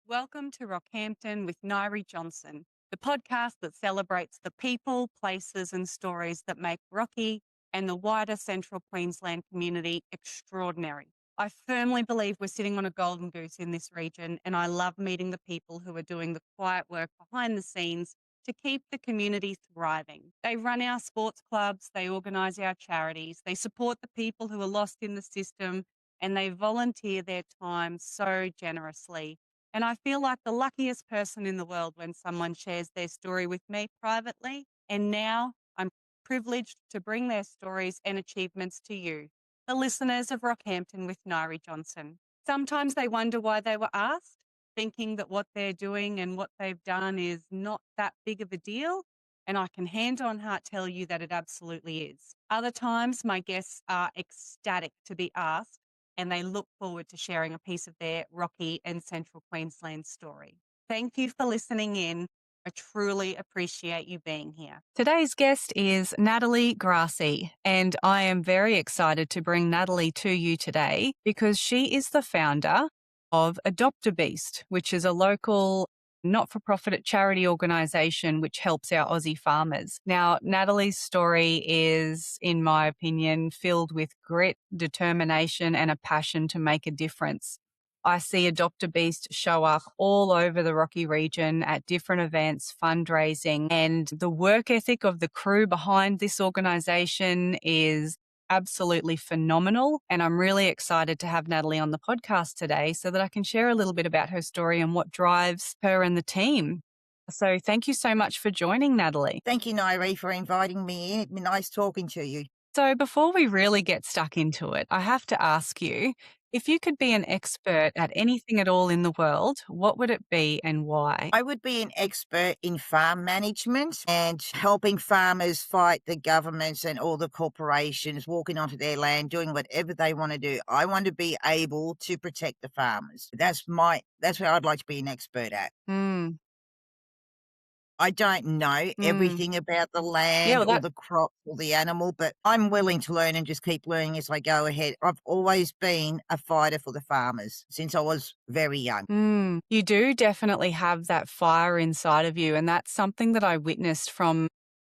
Welcome to Rockhampton with Nyree the podcast that celebrates the people, places, and stories that make Rocky and the wider central Queensland community extraordinary. I firmly believe we're sitting on a golden goose in this region, and I love meeting the people who are doing the quiet work behind the scenes to keep the community thriving. They run our sports clubs, they organise our charities, they support the people who are lost in the system, and they volunteer their time so generously. And I feel like the luckiest person in the world when someone shares their story with me privately. And now I'm privileged to bring their stories and achievements to you, the listeners of Rockhampton with Nyree Johnson. Sometimes they wonder why they were asked, thinking that what they're doing and what they've done is not that big of a deal. And I can hand on heart tell you that it absolutely is. Other times, my guests are ecstatic to be asked and they look forward to sharing a piece of their Rocky and Central Queensland story. Thank you for listening in. I truly appreciate you being here. Today's guest is Nathalie Grassi, and I am very excited to bring Nathalie to you today because she is the founder of Adopt a Beast, which is a local not-for-profit charity organisation which helps our Aussie farmers. Now, Nathalie's story is, in my opinion, filled with grit, determination and a passion to make a difference. I see Adopt a Beast show up all over the Rocky region at different events, fundraising, and the work ethic of the crew behind this organisation is absolutely phenomenal. And I'm really excited to have Nathalie on the podcast today so that I can share a little bit about her story and what drives her and the team. So thank you so much for joining, Nathalie. Thank you, Nyree, for inviting me in. It's been nice talking to you. So before we really get stuck into it, I have to ask you, if you could be an expert at anything at all in the world, what would it be and why? I would be an expert in farm management and helping farmers fight the governments and all the corporations walking onto their land, doing whatever they want to do. I want to be able to protect the farmers. That's where I'd like to be an expert at. Mm. I don't know everything about the land or the crop or the animal, but I'm willing to learn and just keep learning as I go ahead. I've always been a fighter for the farmers since I was very young. You do definitely have that fire inside of you. And that's something that I witnessed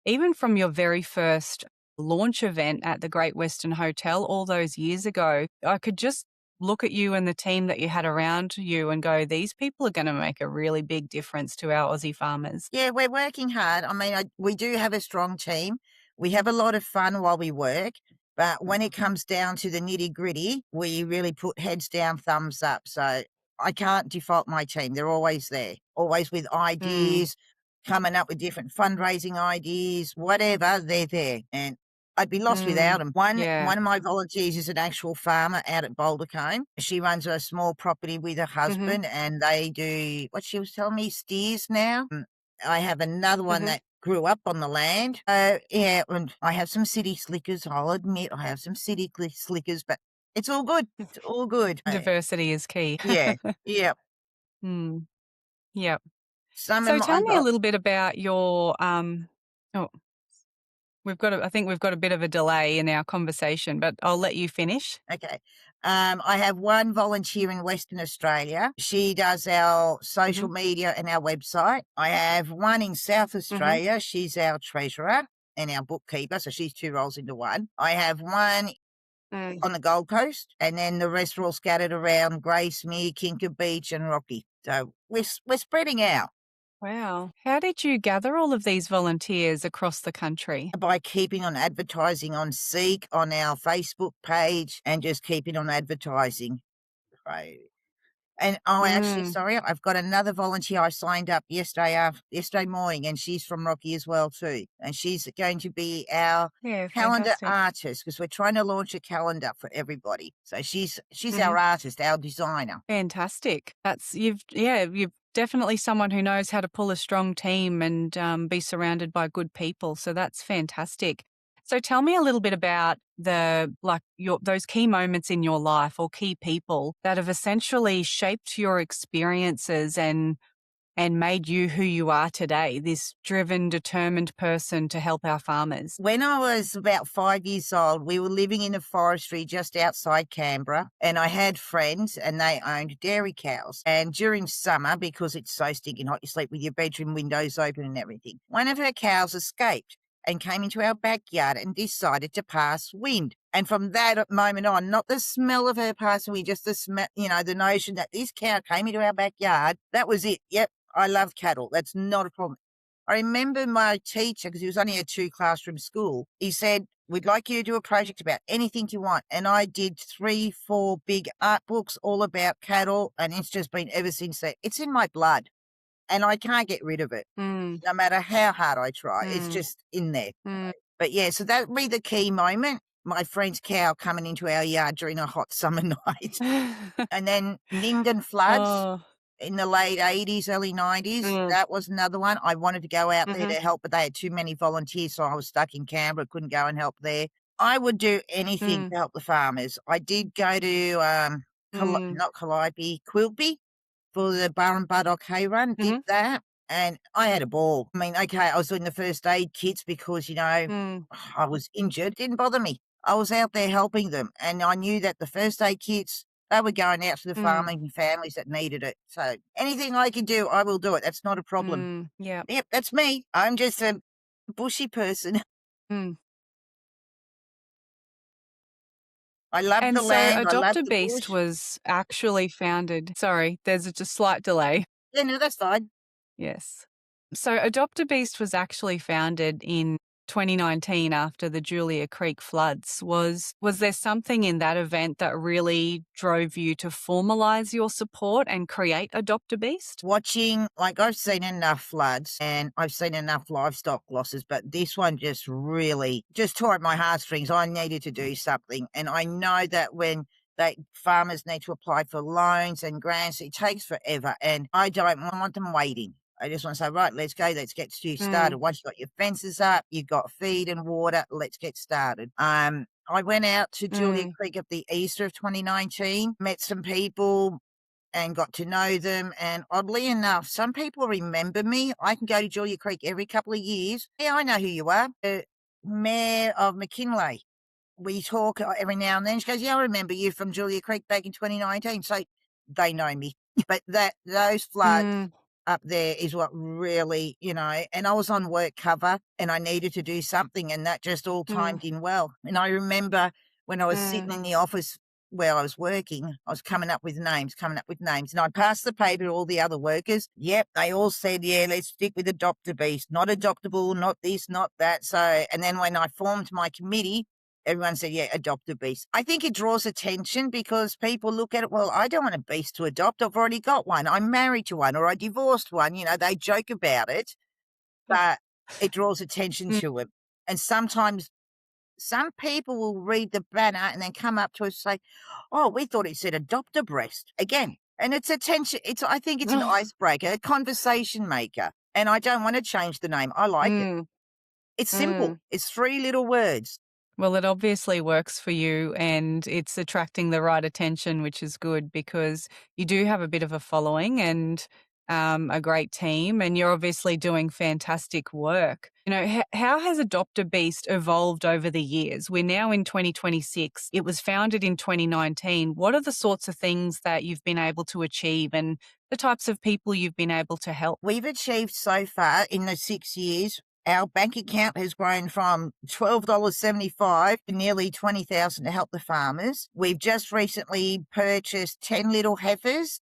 even from your very first launch event at the Great Western Hotel all those years ago. I could just look at you and the team that you had around you and go, these people are going to make a really big difference to our Aussie farmers. Yeah, we're working hard. I mean, we do have a strong team. We have a lot of fun while we work. But when it comes down to the nitty gritty, we really put heads down, thumbs up. So I can't default my team. They're always there, always with ideas, coming up with different fundraising ideas, whatever, they're there. And I'd be lost without them. One of my volunteers is an actual farmer out at Boulder Cone. She runs a small property with her husband and they do what she was telling me, steers now. I have another one that grew up on the land. Yeah, and I have some city slickers. I'll admit I have some city slickers, but it's all good. It's all good. Diversity is key. Yeah, yeah. Yep. Some So of tell my me a little bit about your I think we've got a bit of a delay in our conversation, but I'll let you finish. Okay. I have one volunteer in Western Australia. She does our social media and our website. I have one in South Australia. She's our treasurer and our bookkeeper. So she's two roles into one. I have one on the Gold Coast, and then the rest are all scattered around Gracemere, Kinka Beach and Rocky. So we're spreading out. Wow. How did you gather all of these volunteers across the country? By keeping on advertising on Seek, on our Facebook page, and just keeping on advertising. Right. And actually, sorry, I've got another volunteer I signed up yesterday morning, and she's from Rocky as well too. And she's going to be our calendar artist because we're trying to launch a calendar for everybody. So she's our artist, our designer. Fantastic. You've definitely someone who knows how to pull a strong team and be surrounded by good people. So that's fantastic. So tell me a little bit about those key moments in your life or key people that have essentially shaped your experiences and and made you who you are today, this driven, determined person to help our farmers? When I was about 5 years old, we were living in a forestry just outside Canberra, and I had friends and they owned dairy cows. And during summer, because it's so stinking hot, you sleep with your bedroom windows open and everything. One of her cows escaped and came into our backyard and decided to pass wind. And from that moment on, not the smell of her passing wind, just the smell, the notion that this cow came into our backyard, that was it. Yep, I love cattle. That's not a problem. I remember my teacher, because he was only a 2-classroom school, he said, "We'd like you to do a project about anything you want." And I did 3, 4 big art books all about cattle, and it's just been ever since then. It's in my blood, and I can't get rid of it. Mm, No matter how hard I try, it's mm, just in there. mm. But yeah, so that would be the key moment. My friend's cow coming into our yard during a hot summer night. And then Linden floods Oh, in the late 80s, early 90s. mm, That was another one. I wanted to go out there mhm, to help, but they had too many volunteers, so I was stuck in Canberra, couldn't go and help there. I would do anything mm, to help the farmers. I did go to, mm, not Calliope, Quilpie for the Burren Buddock Hay Run, did mhm, that, and I had a ball. I mean, okay, I was doing the first aid kits because, mm, I was injured, didn't bother me. I was out there helping them, and I knew that the first aid kits, they were going out to the mm, farming families that needed it. So anything I can do, I will do it. That's not a problem. yep, Yep, that's me. I'm just a bushy person. mm. I love And the so land. I Adopt love a the Beast bush. was actually founded, sorry, there's just a slight delay. Yeah, no, that's fine. Yes. So Adopt a Beast was actually founded in 2019 after the Julia Creek floods. Was there something in that event that really drove you to formalize your support and create Adopt a Beast? Watching, like, I've seen enough floods and I've seen enough livestock losses, but this one just really just tore at my heartstrings. I needed to do something. And I know that when farmers need to apply for loans and grants, it takes forever. And I don't want them waiting. I just want to say, right, let's go, let's get you Mm, started. Once you've got your fences up, you've got feed and water, let's get started. I went out to Julia mm, Creek at the Easter of 2019, met some people, and got to know them. And oddly enough, some people remember me. I can go to Julia Creek every couple of years. Yeah, I know who you are. The Mayor of McKinley. We talk every now and then. She goes, "Yeah, I remember you from Julia Creek back in 2019." So they know me. But those floods mm, up there is what really, and I was on work cover and I needed to do something, and that just all mm, timed in well. And I remember when I was sitting mm, in the office where I was working, I was coming up with names, and I passed the paper to all the other workers. Yep, they all said, "Yeah, let's stick with Adopt a Beast, not adoptable, not this, not that." So, and then when I formed my committee, everyone said, "Yeah, adopt a beast." I think it draws attention because people look at it, well, I don't want a beast to adopt. I've already got one. I'm married to one or I divorced one. They joke about it, but it draws attention mm, to it. And sometimes some people will read the banner and then come up to us and say, "Oh, we thought it said adopt a breast." Again, and it's attention. I think it's an icebreaker, a conversation maker. And I don't want to change the name. I like it. mm, It's simple. mm. It's 3 little words. Well, it obviously works for you and it's attracting the right attention, which is good because you do have a bit of a following and a great team, and you're obviously doing fantastic work. How has Adopt a Beast evolved over the years? We're now in 2026. It was founded in 2019. What are the sorts of things that you've been able to achieve and the types of people you've been able to help? We've achieved so far in the 6 years, our bank account has grown from $12.75 to nearly 20,000 to help the farmers. We've just recently purchased 10 little heifers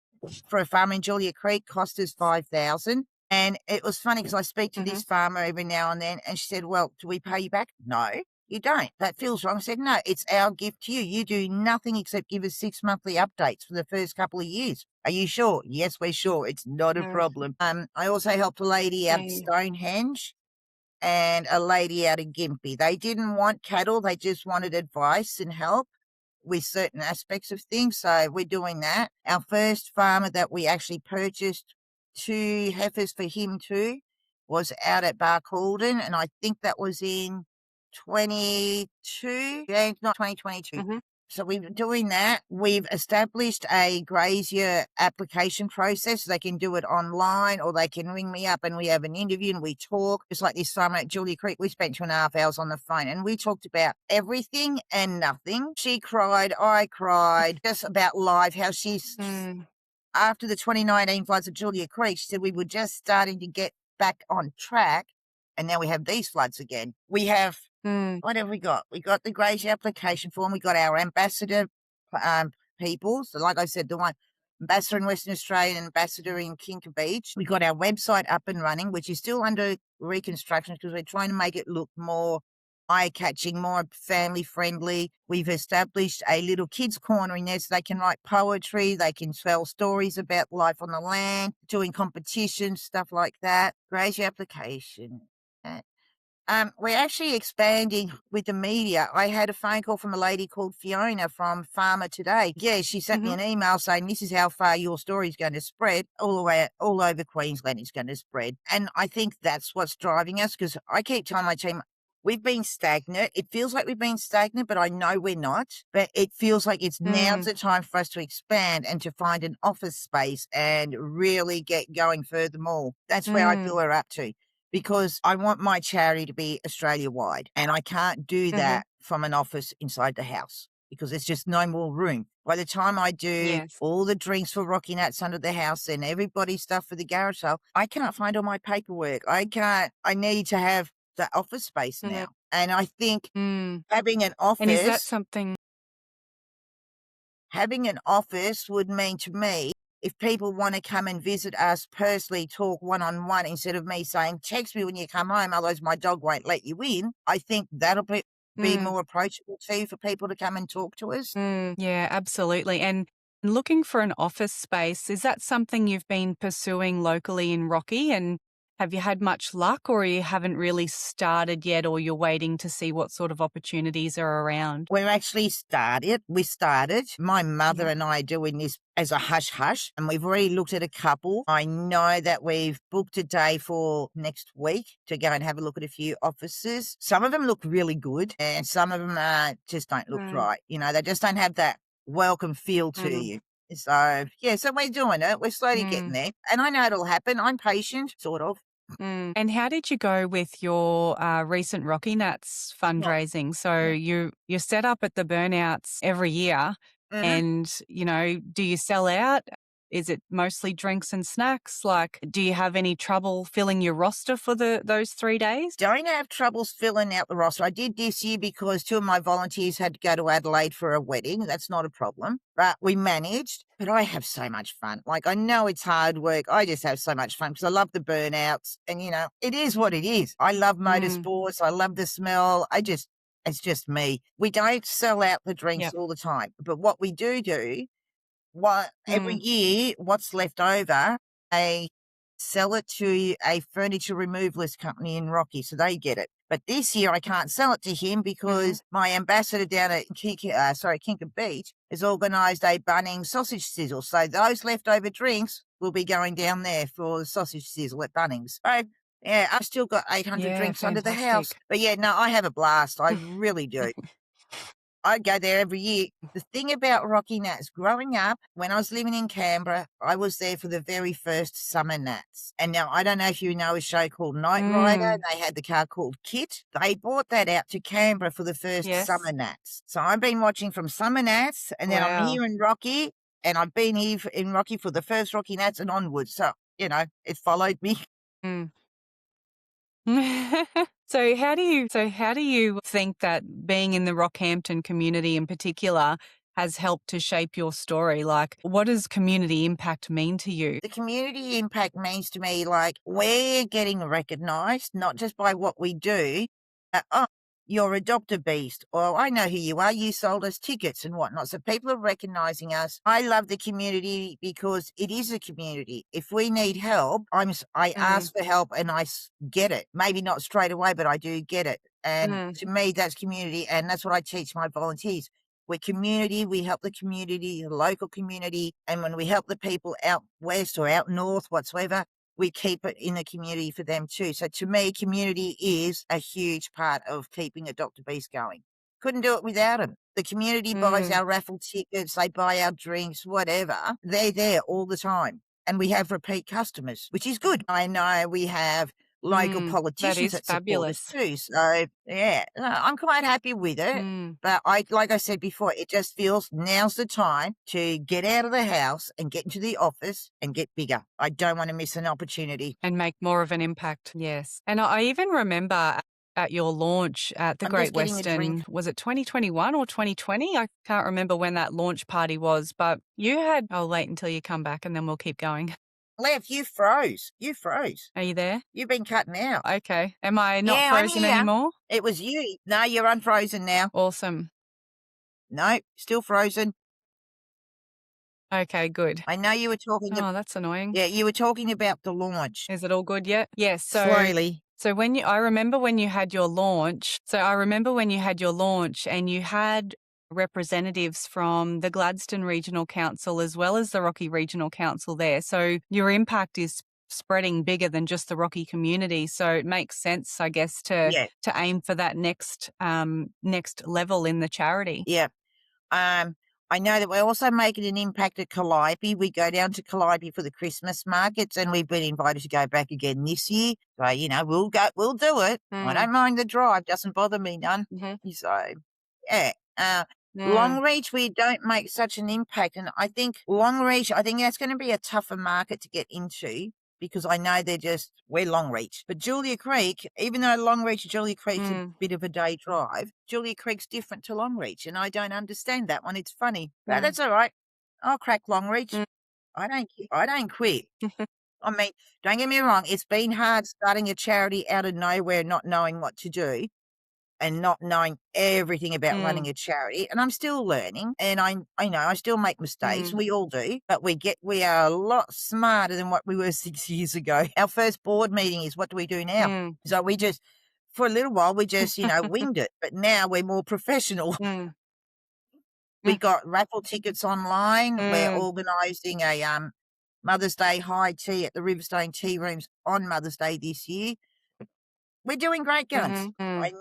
for a farm in Julia Creek, cost us 5,000. And it was funny because I speak to Hmm. this farmer every now and then, and she said, "Well, do we pay you back?" "No, you don't. That feels wrong." I said, "No, it's our gift to you. You do nothing except give us 6 monthly updates for the first couple of years. Are you sure?" "Yes, we're sure. It's not a problem." I also helped a lady out of Yeah. Stonehenge and a lady out of Gympie. They didn't want cattle, they just wanted advice and help with certain aspects of things, so we're doing that. Our first farmer that we actually purchased 2 heifers for him too was out at Barcaldine, and I think that was in 22? Yeah, not 2022. So we've been doing that. We've established a grazier application process. They can do it online or they can ring me up and we have an interview and we talk. Just like this summer at Julia Creek, we spent 2.5 hours on the phone and we talked about everything and nothing. She cried, I cried, just about life, how she's Mm, after the 2019 floods at Julia Creek, she said we were just starting to get back on track, and now we have these floods again. We have mm, what have we got? We got the grazier application form. We got our ambassador um, people. So, like I said, the one ambassador in Western Australia and ambassador in Kinka Beach. We got our website up and running, which is still under reconstruction because we're trying to make it look more eye-catching, more family-friendly. We've established a little kids' corner in there so they can write poetry, they can tell stories about life on the land, doing competitions, stuff like that. Grazier application. We're actually expanding with the media. I had a phone call from a lady called Fiona from Farmer Today. Yeah, she sent me mhm, an email saying this is how far your story is going to spread all the way all over Queensland. It's going to spread, and I think that's what's driving us because I keep telling my team we've been stagnant. It feels like we've been stagnant, but I know we're not. But it feels like it's now's mm, the time for us to expand and to find an office space and really get going furthermore. That's where I feel mm, we're up to because I want my charity to be Australia wide. And I can't do mhm. that from an office inside the house because there's just no more room. By the time I do Yes. all the drinks for Rocky Nuts under the house and everybody's stuff for the garage sale, I can't find all my paperwork. I need to have the office space Mm, now. And I think mm. having an And is that office something Having an office would mean to me, if people want to come and visit us personally, talk one-on-one instead of me saying, "Text me when you come home, otherwise my dog won't let you in." I think that'll be mm, more approachable too for people to come and talk to us. yeah, absolutely. And looking for an office space, is that something you've been pursuing locally in Rocky? And have you had much luck, or you haven't really started yet, or you're waiting to see what sort of opportunities are around? We're actually started. We started. My mother Mhm. and I are doing this as a hush hush, and we've already looked at a couple. I know that we've booked a day for next week to go and have a look at a few offices. Some of them look really good, and some of them just don't look Mm, right. You know, they just don't have that welcome feel to mm, you. So, yeah, so we're doing it. We're slowly getting mm. there. And I know it'll happen. I'm patient, sort of. And how did you go with your recent Rocky Nuts fundraising? So Yeah. you're set up at the burnouts every year, Mhm. and do you sell out? Is it mostly drinks and snacks? Like, do you have any trouble filling your roster for those 3 days? Don't have troubles filling out the roster. I did this year because two of my volunteers had to go to Adelaide for a wedding. That's not a problem, but we managed. But I have so much fun. Like, I know it's hard work. I just have so much fun because I love the burnouts. And, it is what it is. I love Mm, motorsports. I love the smell. It's just me. We don't sell out the drinks yep. all the time. But what we do what every Mm, year, what's left over, they sell it to a furniture removalist company in Rocky, so they get it. But this year, I can't sell it to him mhm. because my ambassador down at Kinka Beach has organised a Bunnings sausage sizzle. So those leftover drinks will be going down there for the sausage sizzle at Bunnings. So yeah, I've still got 800 Yeah, drinks under the house. fantastic. But yeah, no, I have a blast. I really do. I go there every year. The thing about Rocky Nats, growing up, when I was living in Canberra, I was there for the very first summer Nats. And now I don't know if you know a show called Night Rider. Mm, They had the car called Kit. They brought that out to Canberra for the first summer yes. Nats. So I've been watching from summer Nats, and then I'm Wow. here in Rocky, and I've been here in Rocky for the first Rocky Nats and onwards. So, it followed me. Mm. So how do you think that being in the Rockhampton community in particular has helped to shape your story? Like, what does community impact mean to you? The community impact means to me like we're getting recognized, not just by what we do. Oh, you're a Dr. Beast, or I know who you are. You sold us tickets and whatnot. So people are recognizing us. I love the community because it is a community. If we need help, I Mm, ask for help and get it. Maybe not straight away, but I do get it. And mm, to me, that's community. And that's what I teach my volunteers. We're community, we help the community, the local community, and when we help the people out west or out north, whatsoever, we keep it in the community for them too. So to me, community is a huge part of keeping a Dr. Beast going. Couldn't do it without them. The community buys Mm. our raffle tickets, they buy our drinks, whatever. They're there all the time. And we have repeat customers, which is good. I know we have local That politicians is that support us fabulous. too. So yeah, no, I'm quite happy with it. Mm. But like I said before, it just feels now's the time to get out of the house and get into the office and get bigger. I don't want to miss an opportunity. And make more of an impact, yes. And I even remember at your launch at the I'm Great just getting a drink. Western, was it 2021 or 2020? I can't remember when that launch party was, but you had, I'll wait until you come back and then we'll keep going. Lev, you froze. You froze. Are you there? You've been cutting out. Okay. Am I not Yeah, I'm frozen here. anymore? It was you. No, you're unfrozen now. Awesome. No, still frozen. Okay, good. I know you were talking. Oh, that's annoying. Yeah, you were talking about the launch. Is it all good yet? Yes. Slowly. So when I remember when you had your launch. So I remember when you had your launch and you had representatives from the Gladstone Regional Council as well as the Rocky Regional Council there. So your impact is spreading bigger than just the Rocky community. So it makes sense, I guess, to Yeah, aim for that next level in the charity. yeah. Um, I know that we're also making an impact at Calliope. We go down to Calliope for the Christmas markets, and we've been invited to go back again this year. So we'll go. We'll do it. I Mm. don't mind the drive. Doesn't bother me none. Mm-hmm. So yeah. Mm. Longreach, we don't make such an impact, and I think Longreach, I think that's going to be a tougher market to get into because I know we're Longreach. But Julia Creek, even though Longreach and Julia Creek's a Mm. bit of a day drive, Julia Creek's different to Longreach, and I don't understand that one. It's funny, but Mm. that's all right. I'll crack Longreach. Mm. I don't quit. I mean, don't get me wrong, it's been hard starting a charity out of nowhere, not knowing what to do and not knowing everything about running Mm. a charity, and I'm still learning, and I know I still make mistakes, Mm. we all do, but we are a lot smarter than what we were 6 years ago. Our first board meeting is, what do we do now? Mm. So we just for a little while, we just, winged it, but now we're more professional. Mm. We Mm. got raffle tickets online, we're Mm. organising a, Mother's Day high tea at the Riverstone Tea Rooms on Mother's Day this year. We're doing great guns. Mhm. Mm. I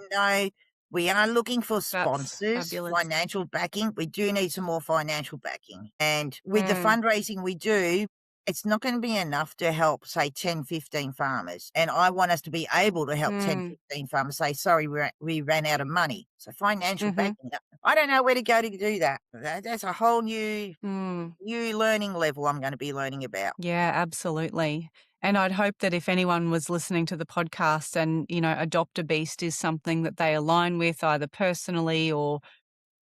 know we are looking for That's sponsors, fabulous. financial backing. We do need some more financial backing. And with the Mm. fundraising we do, it's not going to be enough to help, say, 10, 15 farmers. And I want us to be able to help 10, Mm. 15 farmers say, sorry, we ran out of money. So financial Mhm. backing. I don't know where to go to do that. That's a whole Mm. new learning level I'm going to be learning about. Yeah, absolutely. And I'd hope that if anyone was listening to the podcast and, Adopt a Beast is something that they align with either personally or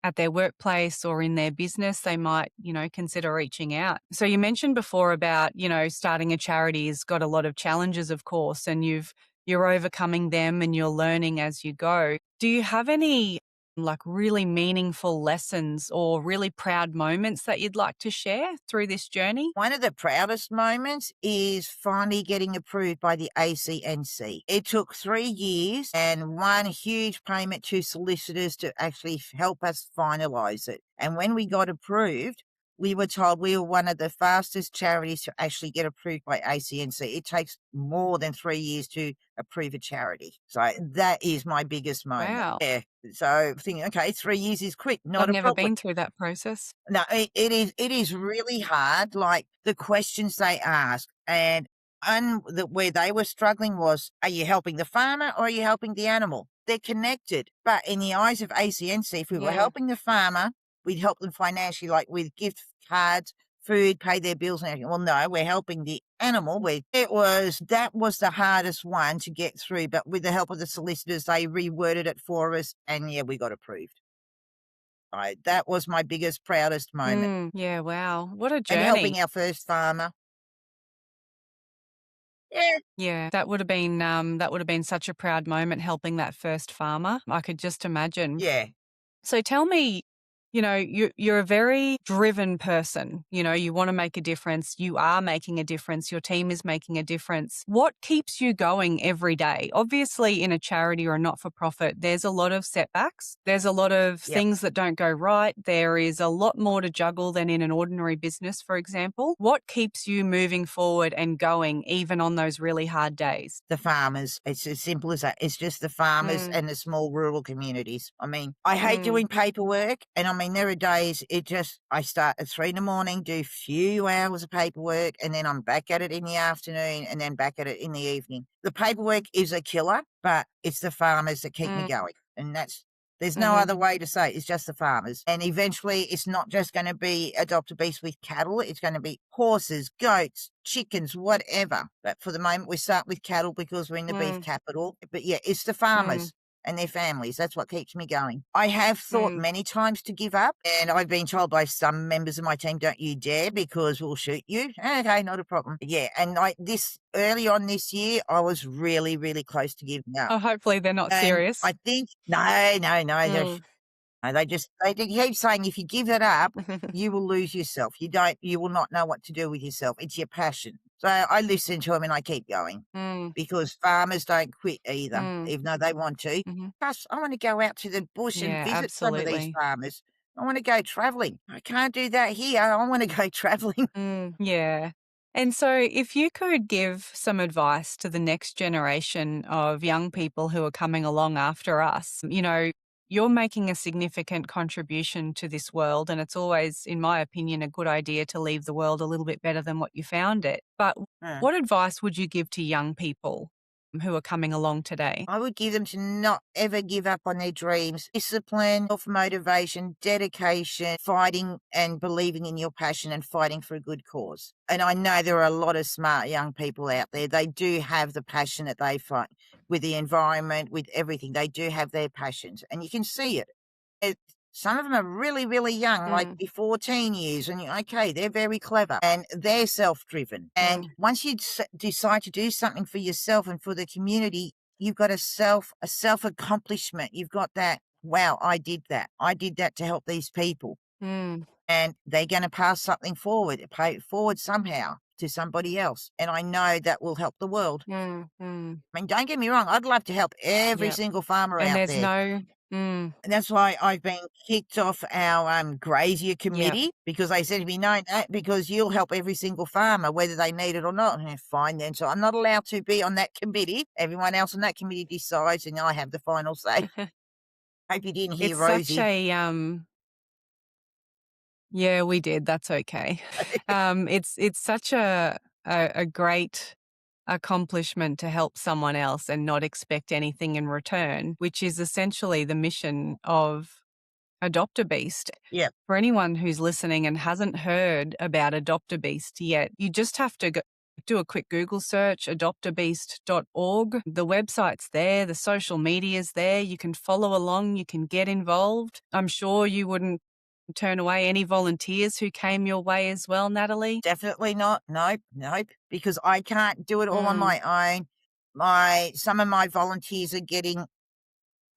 at their workplace or in their business, they might, consider reaching out. So you mentioned before about, starting a charity has got a lot of challenges, of course, and you're overcoming them and you're learning as you go. Do you have any like really meaningful lessons or really proud moments that you'd like to share through this journey? One of the proudest moments is finally getting approved by the ACNC. It took 3 years and one huge payment to solicitors to actually help us finalise it. And when we got approved, we were told we were one of the fastest charities to actually get approved by ACNC. It takes more than 3 years to approve a charity. So that is my biggest moment. Wow. Yeah. So thinking, okay, 3 years is quick, I've not a never problem. been through that process. No, it is really hard, like, the questions they ask, and where they were struggling was, are you helping the farmer or are you helping the animal? They're connected, but in the eyes of ACNC, if we were Yeah. helping the farmer, we'd help them financially, like with gift cards, food, pay their bills and everything. Well, no, we're helping the animal. That was the hardest one to get through, but with the help of the solicitors, they reworded it for us, and yeah, we got approved. That was my biggest, proudest moment, Yeah, wow. What a and journey. helping our first farmer. Yeah, Yeah, that would have been such a proud moment helping that first farmer. I could just imagine. yeah. So tell me, you're a very driven person. You want to make a difference. You are making a difference. Your team is making a difference. What keeps you going every day? Obviously, in a charity or a not-for-profit, there's a lot of setbacks. There's a lot of Yep. things that don't go right. There is a lot more to juggle than in an ordinary business, for example. What keeps you moving forward and going even on those really hard days? The farmers. It's as simple as that. It's just the farmers Mm, and the small rural communities. I mean, I hate mm, doing paperwork, and I mean, there are days I start at 3 in the morning, do a few hours of paperwork, and then I'm back at it in the afternoon and then back at it in the evening. The paperwork is a killer, but it's the farmers that keep me mm, going. And there's no mhm, other way to say it. It's just the farmers. And eventually it's not just going to be adopt a beast with cattle. It's going to be horses, goats, chickens, whatever. But for the moment, we start with cattle because we're in the beef mm, capital. But yeah, it's the mm, farmers and their families. That's what keeps me going. I have thought mm. many times to give up, and I've been told by some members of my team, "Don't you dare, because we'll shoot you." Okay, not a problem. Yeah, and this early on this year, I was really, really close to giving up. Oh, hopefully they're not And serious. I think no, no, no, Mm. they keep saying if you give it up, you will lose yourself. You will not know what to do with yourself. It's your passion. So I listen to them and I keep going Mm, because farmers don't quit either, mm, even though they want to. mhm. Plus, I want to go out to the bush and Yeah, visit some of these absolutely. farmers. I want to go traveling. I can't do that here. I want to go traveling. Yeah. And so, if you could give some advice to the next generation of young people who are coming along after us, you're making a significant contribution to this world. And it's always, in my opinion, a good idea to leave the world a little bit better than what you found it. But Mm. what advice would you give to young people who are coming along today? I would give them to not ever give up on their dreams. Discipline, self motivation, dedication, fighting and believing in your passion and fighting for a good cause. And I know there are a lot of smart young people out there. They do have the passion that they fight with the environment, with everything. They do have their passions, and you can see it. It Some of them are really, really young, like Mm, before teen years, and okay, they're very clever and they're self-driven. And mm, once you decide to do something for yourself and for the community, you've got a self-accomplishment. You've got that, wow, I did that. I did that to help these people. mm, And they're gonna pass something forward, pay it forward somehow to somebody else. And I know that will help the world. mm, mm. I mean, don't get me wrong, I'd love to help every Yeah. single farmer And out there's there. no, And that's why I've been kicked off our, grazier yeah. committee because they said to me, "No, no, because you'll help every single farmer, whether they need it or not." Fine then. So I'm not allowed to be on that committee. Everyone else on that committee decides, and I have the final say. Hope you didn't hear It's such Rosie. a, yeah, we did. That's okay. It's such a great accomplishment to help someone else and not expect anything in return, which is essentially the mission of Adopt a Beast. Yeah, For anyone who's listening and hasn't heard about Adopt a Beast yet, you just have to do a quick Google search, adoptabeast.org. The website's there, the social media's there. You can follow along, you can get involved. I'm sure you wouldn't turn away any volunteers who came your way as well, Natalie. definitely not. Nope, nope, because I can't do it all on Mm. my own. Some of my volunteers are getting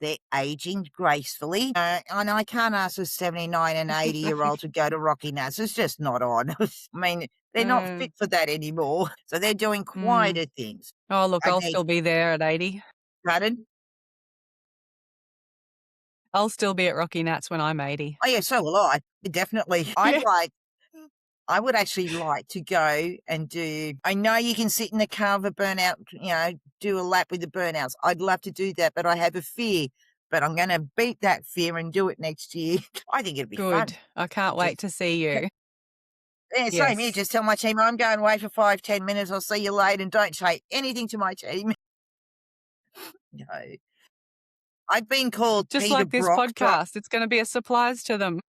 they're aging gracefully, and I can't ask a 79 and 80-year-old to go to Rocky Nats. It's just not on. I mean, they're not Mm, fit for that anymore, so they're doing mm. quieter things. Oh, look, I I'll need still be there at 80. pardon? I'll still be at Rocky Nats when I'm 80. Oh, yeah, so will I. Definitely. Yeah. I would actually like to go and do I know you can sit in the car of a burnout, do a lap with the burnouts. I'd love to do that, but I have a fear. But I'm gonna beat that fear and do it next year. I think it'll be fun. Good. I can't wait Just to see you. Yeah, same here. Yes. Just tell my team I'm going away for 5, 10 minutes. I'll see you later, and don't say anything to my team. No, I've been called Just Peter like this Brock. podcast, it's gonna be a surprise to them.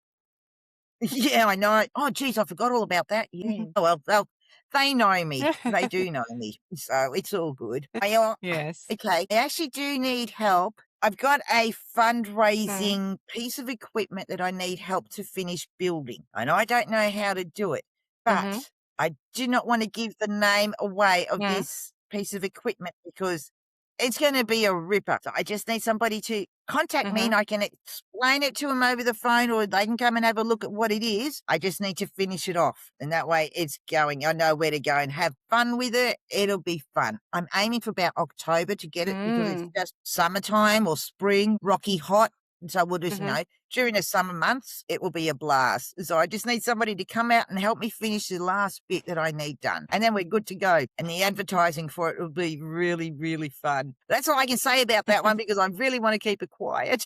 Yeah, I know. Oh, geez, I forgot all about that. Yeah. Oh, well, they know me. They do know me, so it's all good. Yes. Okay. I actually do need help. I've got a Mm, fundraising piece of equipment that I need help to finish building. I know I don't know how to do it, mhm, but I do not want to give the name away of mm, this piece of equipment because it's going to be a ripper. So I just need somebody to contact me Mm-hmm. and I can explain it to them over the phone, or they can come and have a look at what it is. I just need to finish it off. And that way it's going. I know where to go and have fun with it. It'll be fun. I'm aiming for about October to get it because it's Mm. just summertime or spring, rocky hot. And so we'll just, Mm-hmm. during the summer months, it will be a blast. So I just need somebody to come out and help me finish the last bit that I need done. And then we're good to go. And the advertising for it will be really, really fun. That's all I can say about that one because I really want to keep it quiet.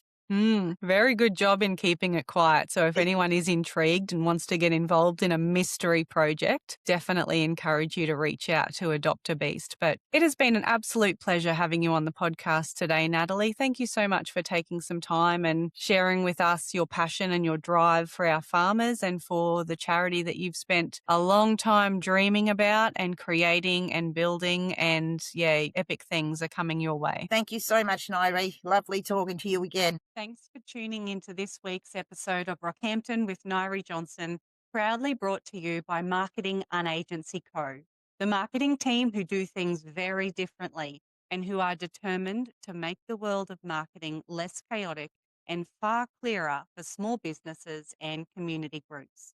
Very good job in keeping it quiet. So if anyone is intrigued and wants to get involved in a mystery project, definitely encourage you to reach out to Adopt a Beast. But it has been an absolute pleasure having you on the podcast today, Nathalie. Thank you so much for taking some time and sharing with us your passion and your drive for our farmers and for the charity that you've spent a long time dreaming about and creating and building. And yeah, epic things are coming your way. Thank you so much, Nyree. Lovely talking to you again. Thanks for tuning into this week's episode of Rockhampton with Nyree Johnson, proudly brought to you by Marketing Unagency Co., the marketing team who do things very differently and who are determined to make the world of marketing less chaotic and far clearer for small businesses and community groups.